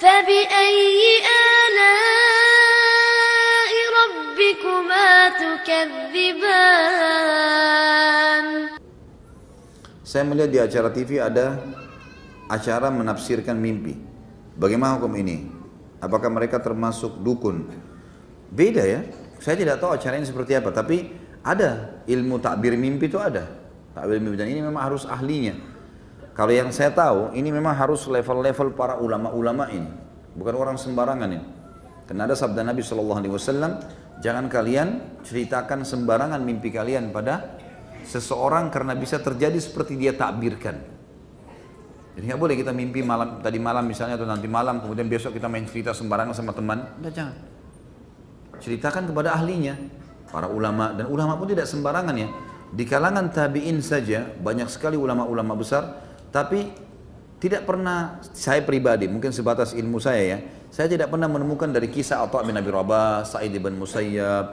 فبأي آلاء ربكما تكذبان. Saya melihat di acara TV ada acara menafsirkan mimpi. Bagaimana hukum ini? Apakah mereka termasuk dukun? Beda ya. Saya tidak tahu acaranya seperti apa, tapi ada ilmu takbir mimpi itu ada. Takbir mimpi, dan ini memang harus ahlinya. Kalau yang saya tahu, ini memang harus level-level para ulama-ulama ini, bukan orang sembarangan ini. Karena ada sabda Nabi SAW, jangan kalian ceritakan sembarangan mimpi kalian pada seseorang karena bisa terjadi seperti dia takbirkan. Jadi nggak boleh kita mimpi malam, tadi malam misalnya atau nanti malam, kemudian besok kita main cerita sembarangan sama teman. Udah, jangan. Ceritakan kepada ahlinya, para ulama, dan ulama pun tidak sembarangan ya. Di kalangan tabi'in saja banyak sekali ulama-ulama besar, tapi tidak pernah, saya pribadi mungkin sebatas ilmu saya ya, saya tidak pernah menemukan dari kisah Atha bin Abi Rabah, Sa'id bin Musayyab,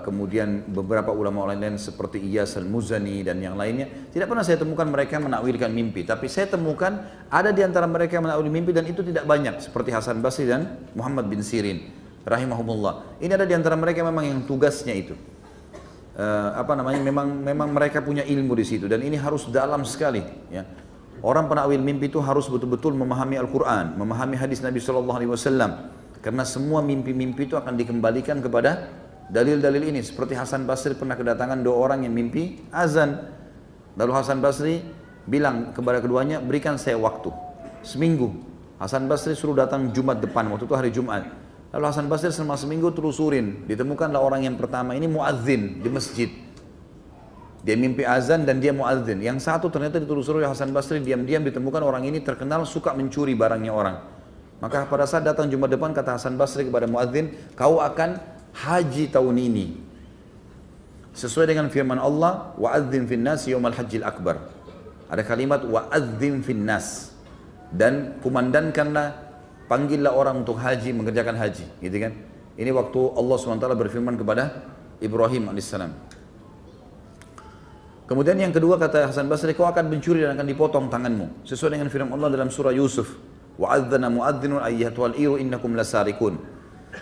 kemudian beberapa ulama lain seperti Iyas al-Muzani dan yang lainnya, tidak pernah saya temukan mereka menakwilkan mimpi. Tapi saya temukan ada di antara mereka yang menakwil mimpi, dan itu tidak banyak, seperti Hasan Basri dan Muhammad bin Sirin rahimahumullah. Ini ada di antara mereka memang yang tugasnya itu memang mereka punya ilmu di situ, dan ini harus dalam sekali ya. Orang penakwil mimpi itu harus betul-betul memahami Al-Quran, memahami hadis Nabi SAW, karena semua mimpi-mimpi itu akan dikembalikan kepada dalil-dalil ini. Seperti Hasan Basri pernah kedatangan 2 orang yang mimpi azan, lalu Hasan Basri bilang kepada keduanya, berikan saya waktu seminggu. Hasan Basri suruh datang Jumat depan, waktu itu hari Jumat. Lalu Hasan Basri selama seminggu telusurin, ditemukanlah orang yang pertama ini muadzin di masjid. Dia mimpi azan dan dia muadzin. Yang satu ternyata ditelusuri oleh Hasan Basri, diam-diam ditemukan orang ini terkenal suka mencuri barangnya orang. Maka pada saat datang Jumat depan, kata Hasan Basri kepada muadzin, kau akan haji tahun ini sesuai dengan firman Allah, wa'adzim finnas yawmal hajjil akbar. Ada kalimat wa'adzim finnas, dan kumandankanlah, panggillah orang untuk haji, mengerjakan haji, gitu kan. Ini waktu Allah SWT berfirman kepada Ibrahim alaihissalam. Kemudian yang kedua kata Hasan Basri, kau akan mencuri dan akan dipotong tanganmu, sesuai dengan firman Allah dalam surah Yusuf, wa'adzana mu'adzinun ayyatuhal iru innakum lasarikun.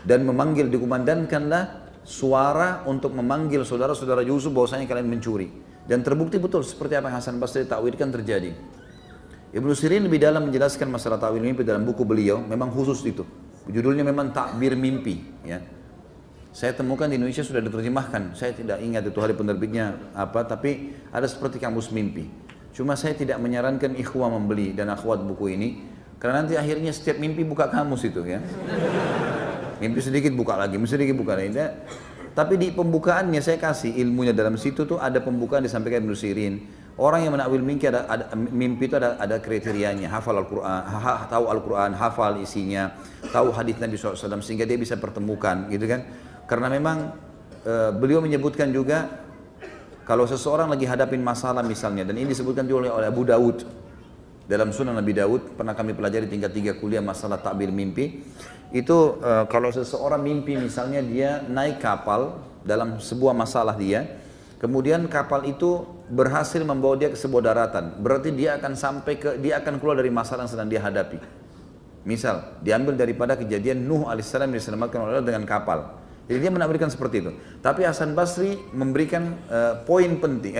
Dan memanggil, dikumandangkanlah suara untuk memanggil saudara-saudara Yusuf bahwasanya kalian mencuri. Dan terbukti betul seperti apa yang Hasan Basri takwilkan terjadi. Ibnu Sirin lebih dalam menjelaskan masalah takwil mimpi dalam buku beliau, memang khusus itu. Judulnya memang Takbir Mimpi ya. Saya temukan di Indonesia sudah diterjemahkan. Saya tidak ingat itu hari penerbitnya apa, tapi ada seperti kamus mimpi. Cuma saya tidak menyarankan ikhwah membeli dan akhwat buku ini, karena nanti akhirnya setiap mimpi buka kamus itu ya. Mimpi sedikit buka lagi, mimpi sedikit buka lagi. Tapi di pembukaannya saya kasih ilmunya, dalam situ tuh ada pembukaan disampaikan Ibnu Sirin. Orang yang menakwil mimpi itu ada kriterianya, hafal Al-Quran, tahu Al-Quran, hafal isinya, tahu hadis Nabi SAW, sehingga dia bisa pertemukan, gitu kan? Karena memang beliau menyebutkan juga kalau seseorang lagi hadapin masalah misalnya, dan ini disebutkan juga oleh Abu Dawud dalam Sunan Nabi Dawud, pernah kami pelajari tingkat 3 kuliah masalah takbir mimpi. Itu kalau seseorang mimpi misalnya dia naik kapal dalam sebuah masalah dia, kemudian kapal itu berhasil membawa dia ke sebuah daratan, berarti dia akan keluar dari masalah yang sedang dia hadapi. Misal diambil daripada kejadian Nuh alaihissalam diselamatkan oleh Allah dengan kapal. Jadi dia menakwilkan seperti itu. Tapi Hasan Basri memberikan poin penting,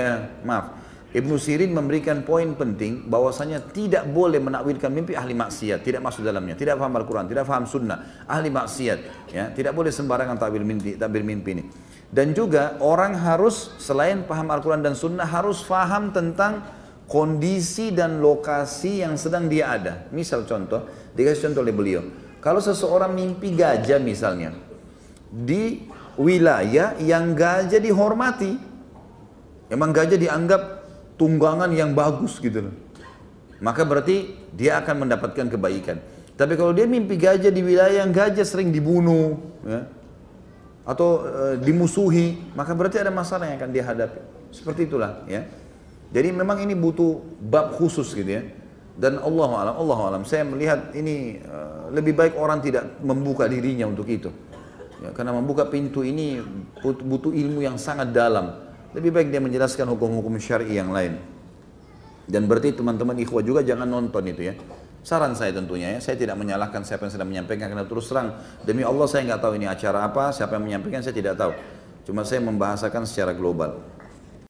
Ibnu Sirin memberikan poin penting bahwasanya tidak boleh menakwilkan mimpi ahli maksiat, tidak masuk dalamnya, tidak paham Al-Quran, tidak paham sunnah, ahli maksiat, ya, tidak boleh sembarangan takbir mimpi ini. Dan juga orang harus selain paham Al-Quran dan sunnah harus paham tentang kondisi dan lokasi yang sedang dia ada. Misal contoh, dikasih contoh oleh beliau, kalau seseorang mimpi gajah misalnya di wilayah yang gajah dihormati, emang gajah dianggap tunggangan yang bagus gitu loh, maka berarti dia akan mendapatkan kebaikan. Tapi kalau dia mimpi gajah di wilayah yang gajah sering dibunuh ya, atau dimusuhi, maka berarti ada masalah yang akan dia hadapi. Seperti itulah ya. Jadi memang ini butuh bab khusus gitu ya. Dan Allah alam saya melihat ini lebih baik orang tidak membuka dirinya untuk itu ya, karena membuka pintu ini butuh ilmu yang sangat dalam. Lebih baik dia menjelaskan hukum-hukum syar'i yang lain. Dan berarti teman-teman ikhwah juga jangan nonton itu ya. Saran saya tentunya ya, saya tidak menyalahkan siapa yang sedang menyampaikan karena terus terang demi Allah saya nggak tahu ini acara apa, siapa yang menyampaikan saya tidak tahu. Cuma saya membahasakan secara global.